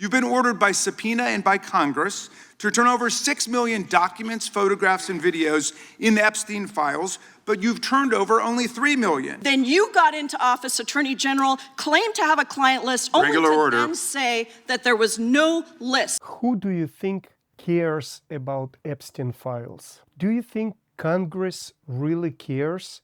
You've been ordered by subpoena and by Congress to turn over 6 million documents, photographs, and videos in the Epstein files, but you've turned over only 3 million. Then you got into office, Attorney General, claimed to have a client list, only to then say that there was no list. Who do you think cares about Epstein files? Do you think Congress really cares?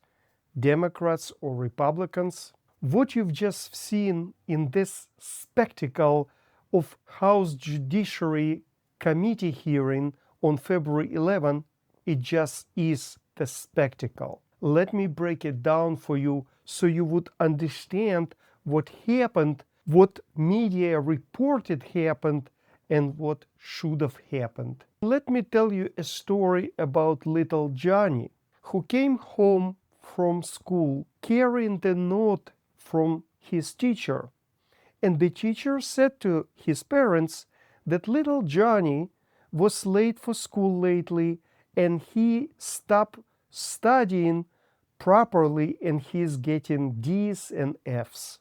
Democrats or Republicans? What you've just seen in this spectacle of House Judiciary Committee hearing on February 11, it just is the spectacle. Let me break it down for you so you would understand what happened, what media reported happened, and what should have happened. Let me tell you a story about little Johnny, who came home from school carrying the note from his teacher. And the teacher said to his parents that little Johnny was late for school lately and he stopped studying properly and he's getting D's and F's.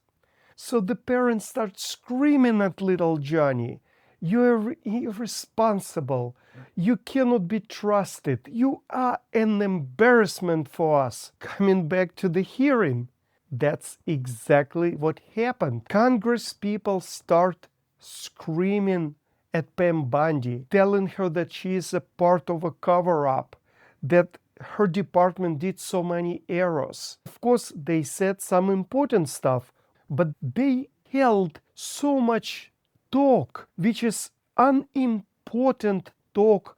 So the parents start screaming at little Johnny, "You're irresponsible. You cannot be trusted. You are an embarrassment for us." Coming back to the hearing, that's exactly what happened. Congress people start screaming at Pam Bondi, telling her that she is a part of a cover-up, that her department did so many errors. Of course, they said some important stuff, but they held so much talk, which is unimportant talk,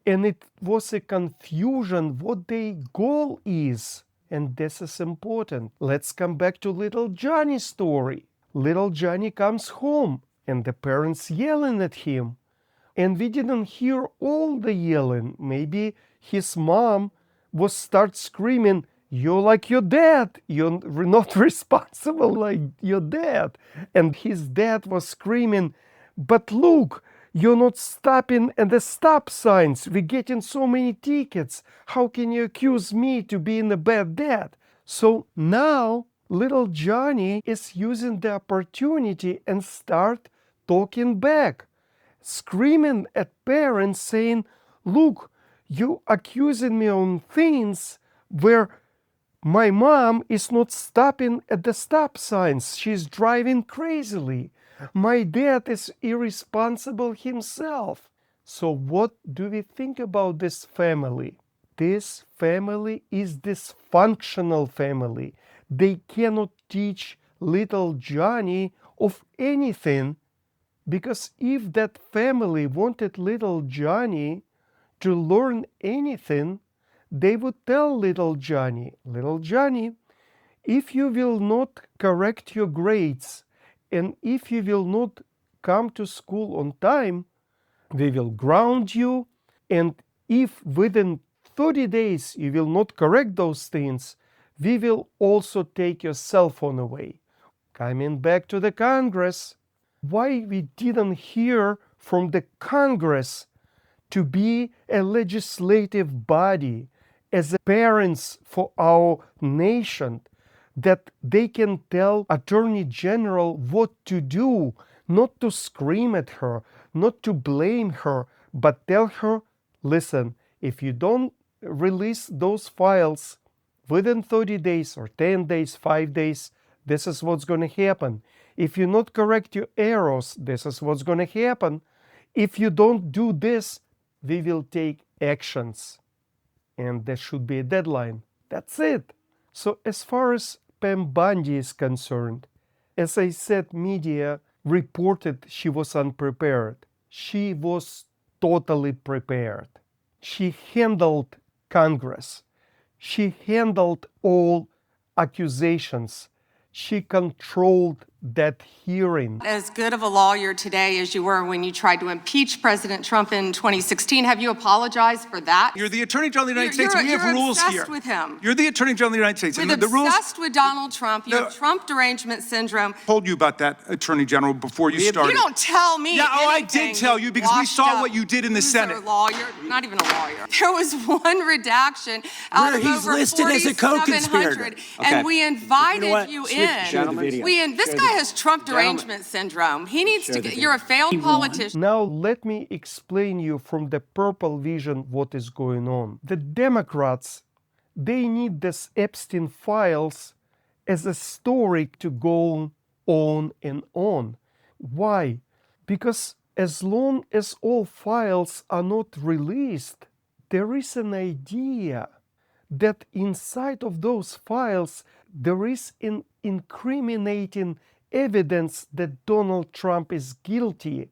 and it was a confusion what their goal is. And this is important. Let's come back to little Johnny's story. Little Johnny comes home and the parents yelling at him. And we didn't hear all the yelling. Maybe his mom was start screaming, "You're like your dad. You're not responsible like your dad." And his dad was screaming, "But look, you're not stopping at the stop signs. We're getting so many tickets. How can you accuse me to being a bad dad?" So now little Johnny is using the opportunity and start talking back, screaming at parents saying, "Look, you accusing me on things where my mom is not stopping at the stop signs. She's driving crazily. My dad is irresponsible himself." So what do we think about this family? This family is dysfunctional family. They cannot teach little Johnny of anything, because if that family wanted little Johnny to learn anything, they would tell little Johnny, "Little Johnny, if you will not correct your grades and if you will not come to school on time, we will ground you, and if within 30 days you will not correct those things, we will also take your cell phone away." Coming back to the Congress, why we didn't hear from the Congress to be a legislative body as parents for our nation, that they can tell Attorney General what to do, not to scream at her, not to blame her, but tell her, "Listen, if you don't release those files within 30 days or 10 days, 5 days, this is what's going to happen. If you not correct your errors, this is what's going to happen. If you don't do this, we will take actions." And there should be a deadline. That's it. So as far as Pam Bondi is concerned, as I said, media reported she was unprepared. She was totally prepared. She handled Congress. She handled all accusations. She controlled that hearing. As good of a lawyer today as you were when you tried to impeach President Trump in 2016, have you apologized for that? You're the Attorney General of the United States. We have rules here. You're obsessed with him. You're the Attorney General of the United States. You're obsessed with Donald Trump. You have Trump derangement syndrome. I told you about that, Attorney General, before you started. You don't tell me anything. I did tell you, because we saw what you did in the Senate. Lawyer, not even a lawyer. There was one redaction out of he's over listed as a co-conspirator. 4,700, and we invited you in. Gentlemen, This guy guy has Trump derangement syndrome. He needs to get, you're a failed politician. Now let me explain you from the purple vision what is going on. The Democrats, they need this Epstein files as a story to go on and on. Why? Because as long as all files are not released, there is an idea that inside of those files there is an incriminating evidence that Donald Trump is guilty,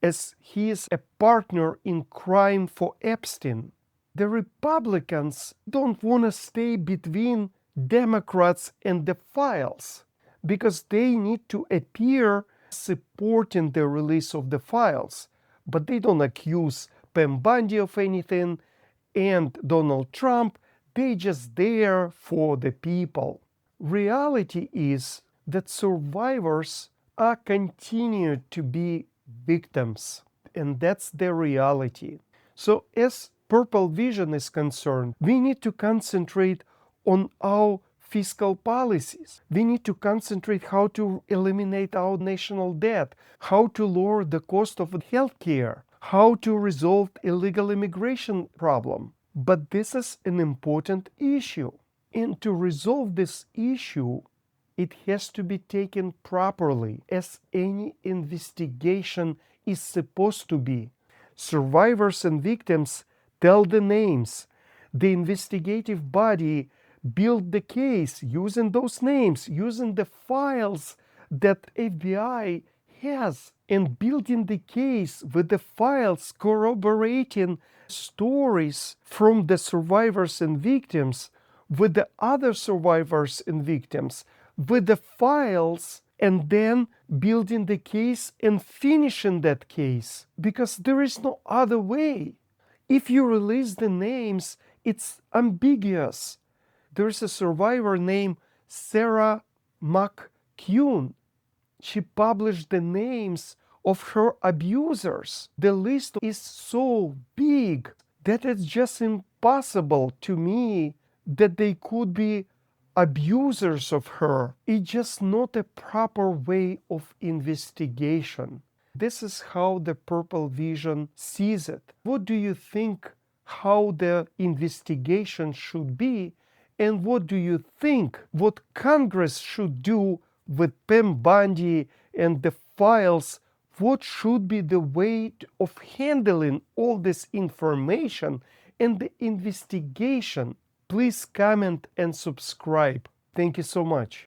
as he is a partner in crime for Epstein. The Republicans don't want to stay between Democrats and the files because they need to appear supporting the release of the files, but they don't accuse Pam Bondi of anything and Donald Trump. They just there for the people. Reality is that survivors are continued to be victims, and that's the reality. So as Purple Vision is concerned, we need to concentrate on our fiscal policies. We need to concentrate how to eliminate our national debt, how to lower the cost of healthcare, how to resolve illegal immigration problem. But this is an important issue. And to resolve this issue, it has to be taken properly, as any investigation is supposed to be. Survivors and victims tell the names. The investigative body build the case using those names, using the files that FBI has, and building the case with the files corroborating stories from the survivors and victims with the other survivors and victims, with the files, and then building the case and finishing that case, because there is no other way. If you release the names, it's ambiguous. There's a survivor named Sarah McCune. She published the names of her abusers. The list is so big that it's just impossible to me that they could be abusers of her. It's just not a proper way of investigation. This is how the Purple Vision sees it. What do you think how the investigation should be? And what do you think what Congress should do with Pam Bondi and the files? What should be the way of handling all this information and the investigation? Please comment and subscribe. Thank you so much.